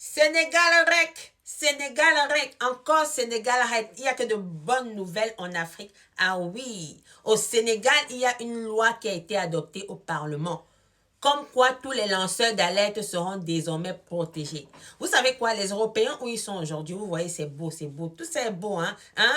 Sénégal rec, encore Sénégal rec. Il n'y a que de bonnes nouvelles en Afrique. Ah oui, au Sénégal, il y a une loi qui a été adoptée au Parlement. Comme quoi tous les lanceurs d'alerte seront désormais protégés. Vous savez quoi, les Européens où ils sont aujourd'hui, vous voyez, c'est beau, tout ça est beau,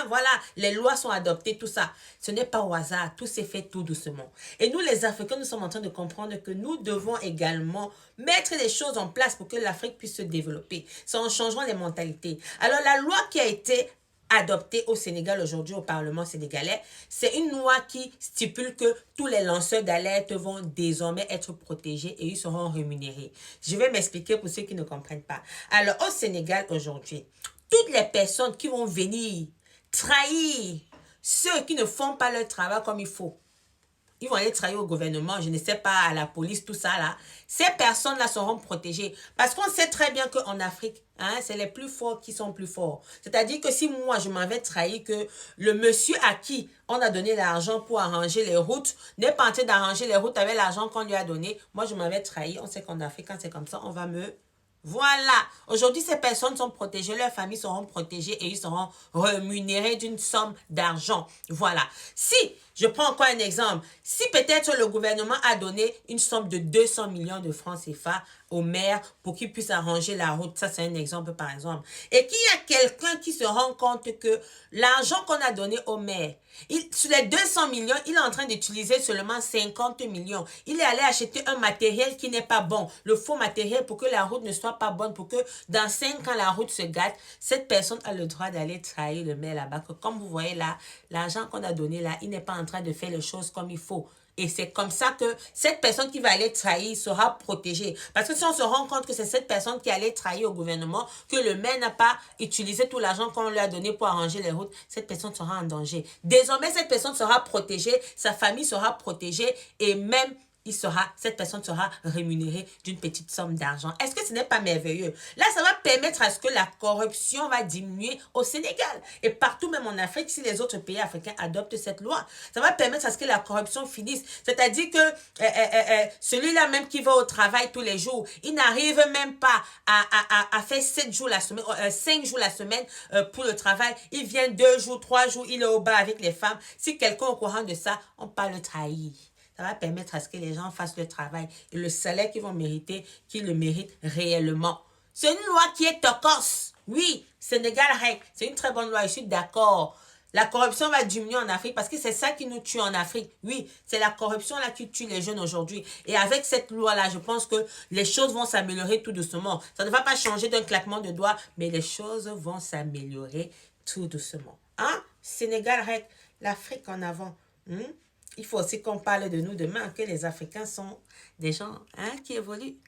voilà, les lois sont adoptées, tout ça. Ce n'est pas au hasard, tout s'est fait tout doucement. Et nous, les Africains, nous sommes en train de comprendre que nous devons également mettre les choses en place pour que l'Afrique puisse se développer. C'est en changeant les mentalités. Alors, la loi qui a été adoptée au Sénégal aujourd'hui au Parlement sénégalais, c'est une loi qui stipule que tous les lanceurs d'alerte vont désormais être protégés et ils seront rémunérés. Je vais m'expliquer pour ceux qui ne comprennent pas. Alors, au Sénégal aujourd'hui, toutes les personnes qui vont venir trahir ceux qui ne font pas leur travail comme il faut, ils vont aller travailler au gouvernement, je ne sais pas, à la police, tout ça là. Ces personnes-là seront protégées. Parce qu'on sait très bien qu'en Afrique, c'est les plus forts qui sont plus forts. C'est-à-dire que si moi, je m'en vais trahir que le monsieur à qui on a donné l'argent pour arranger les routes n'est pas en train d'arranger les routes avec l'argent qu'on lui a donné, moi, je m'en vais trahir. On sait qu'en Afrique, quand c'est comme ça, on va me... Voilà. Aujourd'hui, ces personnes sont protégées, leurs familles seront protégées et ils seront rémunérés d'une somme d'argent. Voilà. Si, je prends encore un exemple, si peut-être le gouvernement a donné une somme de 200 millions de francs CFA au maire pour qu'il puisse arranger la route, ça c'est un exemple par exemple, et qu'il y a quelqu'un qui se rend compte que l'argent qu'on a donné au maire, sur les 200 millions, il est en train d'utiliser seulement 50 millions. Il est allé acheter un matériel qui n'est pas bon, le faux matériel pour que la route ne soit pas bonne, pour que dans 5 ans la route se gâte. Cette personne a le droit d'aller trahir le maire là-bas. Comme vous voyez là, l'argent qu'on a donné là, il n'est pas en train de faire les choses comme il faut. Et c'est comme ça que cette personne qui va aller trahir sera protégée. Parce que si on se rend compte que c'est cette personne qui allait trahir au gouvernement, que le maire n'a pas utilisé tout l'argent qu'on lui a donné pour arranger les routes, cette personne sera en danger. Désormais, cette personne sera protégée, sa famille sera protégée et même cette personne sera rémunérée d'une petite somme d'argent. Est-ce que ce n'est pas merveilleux? Là, ça va permettre à ce que la corruption va diminuer au Sénégal. Et partout, même en Afrique, si les autres pays africains adoptent cette loi, ça va permettre à ce que la corruption finisse. C'est-à-dire que celui-là même qui va au travail tous les jours, il n'arrive même pas à faire 7 jours la semaine, 5 jours la semaine pour le travail. Il vient 2 jours, 3 jours, il est au bar avec les femmes. Si quelqu'un est au courant de ça, on peut le trahir. Ça va permettre à ce que les gens fassent le travail et le salaire qu'ils vont mériter, qu'ils le méritent réellement. C'est une loi qui est tocosse. Oui, Sénégal règle. C'est une très bonne loi, je suis d'accord. La corruption va diminuer en Afrique parce que c'est ça qui nous tue en Afrique. Oui, c'est la corruption là qui tue les jeunes aujourd'hui. Et avec cette loi-là, je pense que les choses vont s'améliorer tout doucement. Ça ne va pas changer d'un claquement de doigts, mais les choses vont s'améliorer tout doucement. Sénégal règle. L'Afrique en avant. Il faut aussi qu'on parle de nous demain, que les Africains sont des gens qui évoluent.